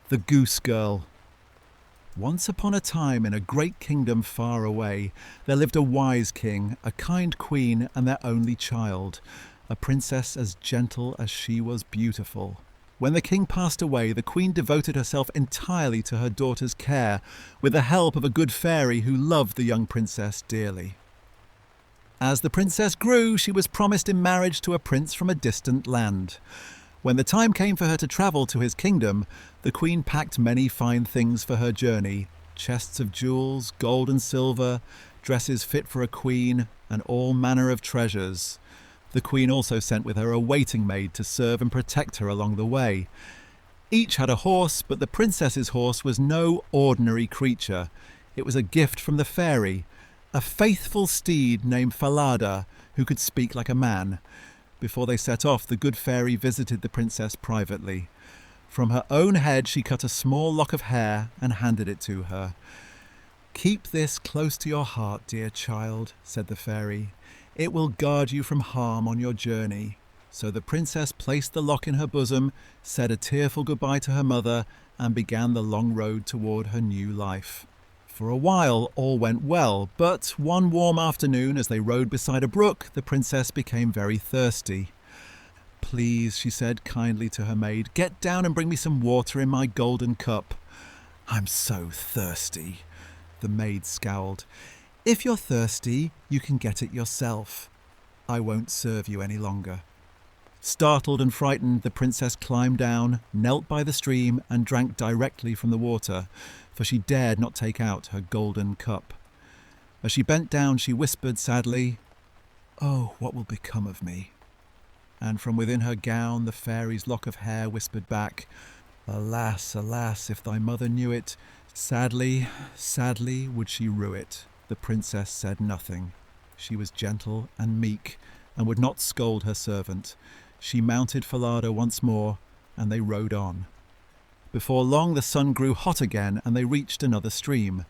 The Goose-Girl. Once upon a time, in a great kingdom far away, there lived a wise king, a kind queen, and their only child, a princess as gentle as she was beautiful. When the king passed away, the queen devoted herself entirely to her daughter's care, with the help of a good fairy who loved the young princess dearly. As the princess grew, she was promised in marriage to a prince from a distant land. When the time came for her to travel to his kingdom, the queen packed many fine things for her journey: chests of jewels, gold and silver, dresses fit for a queen, and all manner of treasures. The queen also sent with her a waiting maid to serve and protect her along the way. Each had a horse, but the princess's horse was no ordinary creature. It was a gift from the fairy, a faithful steed named Falada, who could speak like a man. Before they set off, the good fairy visited the princess privately. From her own head she cut a small lock of hair and handed it to her. "Keep this close to your heart, dear child," said the fairy. "It will guard you from harm on your journey." So the princess placed the lock in her bosom, said a tearful goodbye to her mother, and began the long road toward her new life. For a while all went well, but one warm afternoon, as they rode beside a brook, the princess became very thirsty. "Please," she said kindly to her maid, "get down and bring me some water in my golden cup." "I'm so thirsty." The maid scowled. "If you're thirsty, you can get it yourself. I won't serve you any longer." Startled and frightened, the princess climbed down, knelt by the stream, and drank directly from the water, for she dared not take out her golden cup. As she bent down, she whispered sadly, "Oh, what will become of me?" And from within her gown, the fairy's lock of hair whispered back, "Alas, alas, if thy mother knew it, sadly, sadly would she rue it." The princess said nothing. She was gentle and meek, and would not scold her servant. She mounted Falada once more, and they rode on. Before long the sun grew hot again, and they reached another stream.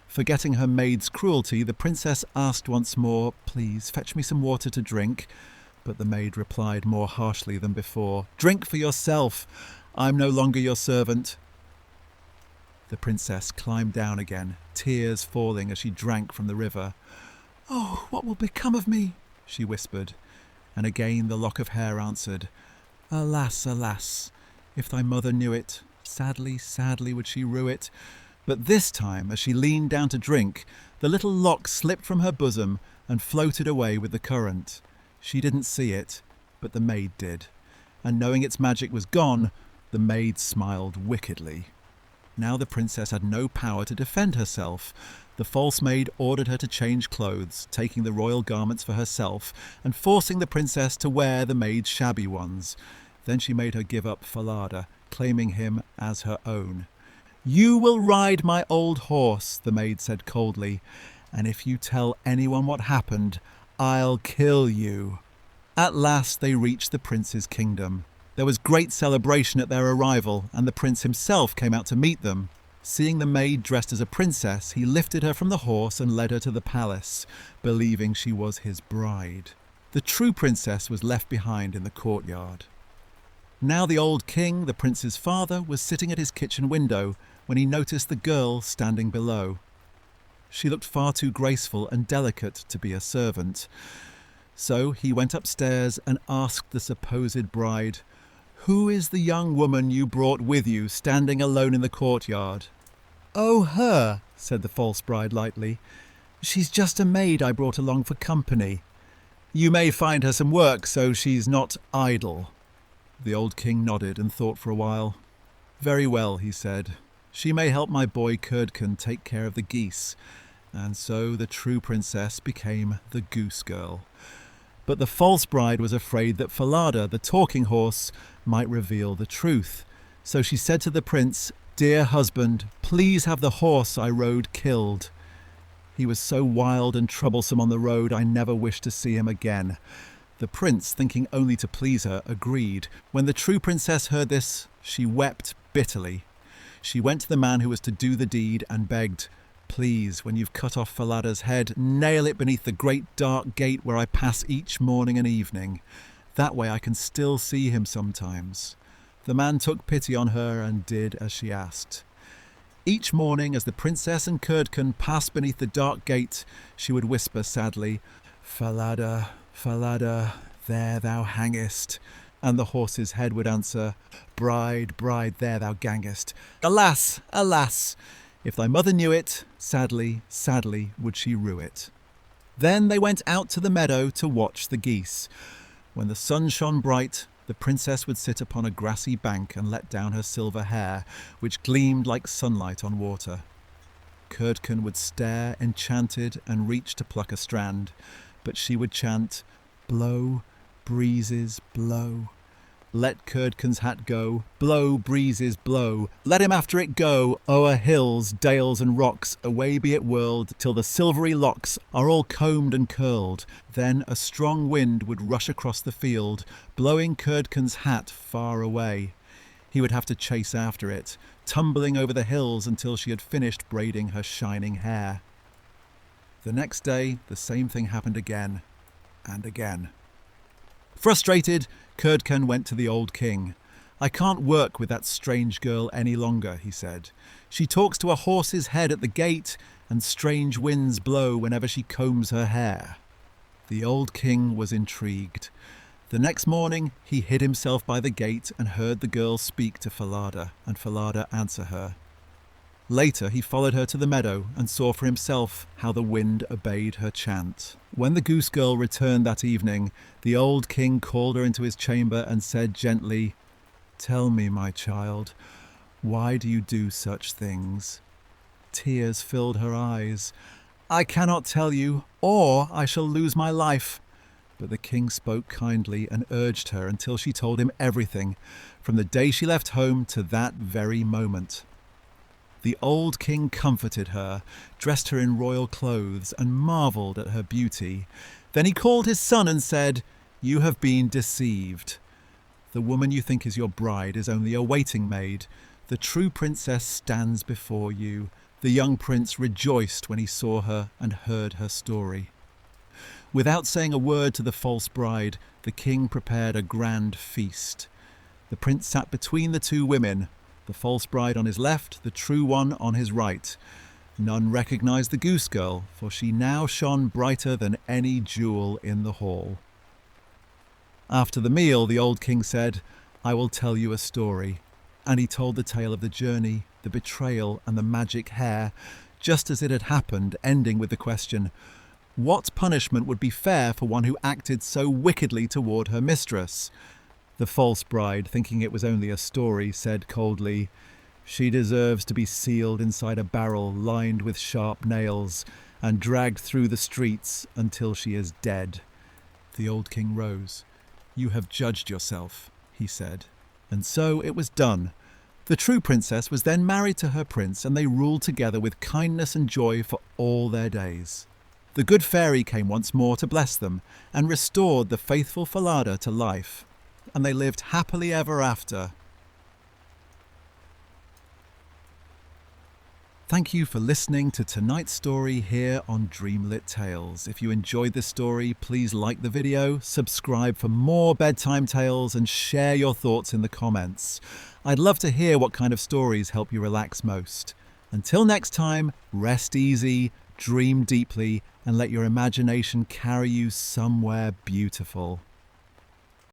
Forgetting her maid's cruelty, the princess asked once more, "Please fetch me some water to drink." But the maid replied more harshly than before, "Drink for yourself. I'm no longer your servant." The princess climbed down again, tears falling as she drank from the river. "Oh, what will become of me?" she whispered. And again the lock of hair answered, "Alas, alas, if thy mother knew it, sadly, sadly would she rue it." But this time, as she leaned down to drink, the little lock slipped from her bosom and floated away with the current. She didn't see it, but the maid did. And knowing its magic was gone, the maid smiled wickedly. Now the princess had no power to defend herself. The false maid ordered her to change clothes, taking the royal garments for herself and forcing the princess to wear the maid's shabby ones. Then she made her give up Falada, claiming him as her own. "You will ride my old horse," the maid said coldly, "and if you tell anyone what happened, I'll kill you." At last they reached the prince's kingdom. There was great celebration at their arrival, and the prince himself came out to meet them. Seeing the maid dressed as a princess, he lifted her from the horse and led her to the palace, believing she was his bride. The true princess was left behind in the courtyard. Now the old king, the prince's father, was sitting at his kitchen window when he noticed the girl standing below. She looked far too graceful and delicate to be a servant. So he went upstairs and asked the supposed bride, "Who is the young woman you brought with you, standing alone in the courtyard?" "Oh, her," said the false bride lightly. "She's just a maid I brought along for company. You may find her some work so she's not idle." The old king nodded and thought for a while. "Very well," he said. "She may help my boy Curdken take care of the geese." And so the true princess became the Goose-Girl. But the false bride was afraid that Falada, the talking horse, might reveal the truth. So she said to the prince, "Dear husband, please have the horse I rode killed. He was so wild and troublesome on the road, I never wished to see him again." The prince, thinking only to please her, agreed. When the true princess heard this, she wept bitterly. She went to the man who was to do the deed and begged, "Please, when you've cut off Falada's head, nail it beneath the great dark gate where I pass each morning and evening. That way I can still see him sometimes." The man took pity on her and did as she asked. Each morning, as the princess and Curdken passed beneath the dark gate, she would whisper sadly, "Falada, Falada, there thou hangest." And the horse's head would answer, "Bride, bride, there thou gangest. Alas, alas! If thy mother knew it, sadly, sadly would she rue it." Then they went out to the meadow to watch the geese. When the sun shone bright, the princess would sit upon a grassy bank and let down her silver hair, which gleamed like sunlight on water. Curdken would stare enchanted and reach to pluck a strand, but she would chant, "Blow, breezes, blow. Let Curdken's hat go, blow, breezes, blow. Let him after it go, o'er hills, dales and rocks, away be it whirled, till the silvery locks are all combed and curled." Then a strong wind would rush across the field, blowing Curdken's hat far away. He would have to chase after it, tumbling over the hills until she had finished braiding her shining hair. The next day, the same thing happened again and again. Frustrated, Curdken went to the old king. "I can't work with that strange girl any longer," he said. "She talks to a horse's head at the gate, and strange winds blow whenever she combs her hair." The old king was intrigued. The next morning he hid himself by the gate and heard the girl speak to Falada, and Falada answer her. Later he followed her to the meadow and saw for himself how the wind obeyed her chant. When the Goose-Girl returned that evening, the old king called her into his chamber and said gently, "Tell me, my child, why do you do such things?" Tears filled her eyes. "I cannot tell you, or I shall lose my life." But the king spoke kindly and urged her until she told him everything, from the day she left home to that very moment. The old king comforted her, dressed her in royal clothes, and marvelled at her beauty. Then he called his son and said, "You have been deceived. The woman you think is your bride is only a waiting maid. The true princess stands before you." The young prince rejoiced when he saw her and heard her story. Without saying a word to the false bride, the king prepared a grand feast. The prince sat between the two women, the false bride on his left, the true one on his right. None recognized the Goose-Girl, for she now shone brighter than any jewel in the hall. After the meal, the old king said, "I will tell you a story." And he told the tale of the journey, the betrayal, and the magic hair, just as it had happened, ending with the question, what punishment would be fair for one who acted so wickedly toward her mistress? The false bride, thinking it was only a story, said coldly, "She deserves to be sealed inside a barrel lined with sharp nails and dragged through the streets until she is dead." The old king rose. "You have judged yourself," he said. And so it was done. The true princess was then married to her prince, and they ruled together with kindness and joy for all their days. The good fairy came once more to bless them and restored the faithful Falada to life, and they lived happily ever after. Thank you for listening to tonight's story here on DreamLit Tales. If you enjoyed this story, please like the video, subscribe for more bedtime tales, and share your thoughts in the comments. I'd love to hear what kind of stories help you relax most. Until next time, rest easy, dream deeply, and let your imagination carry you somewhere beautiful.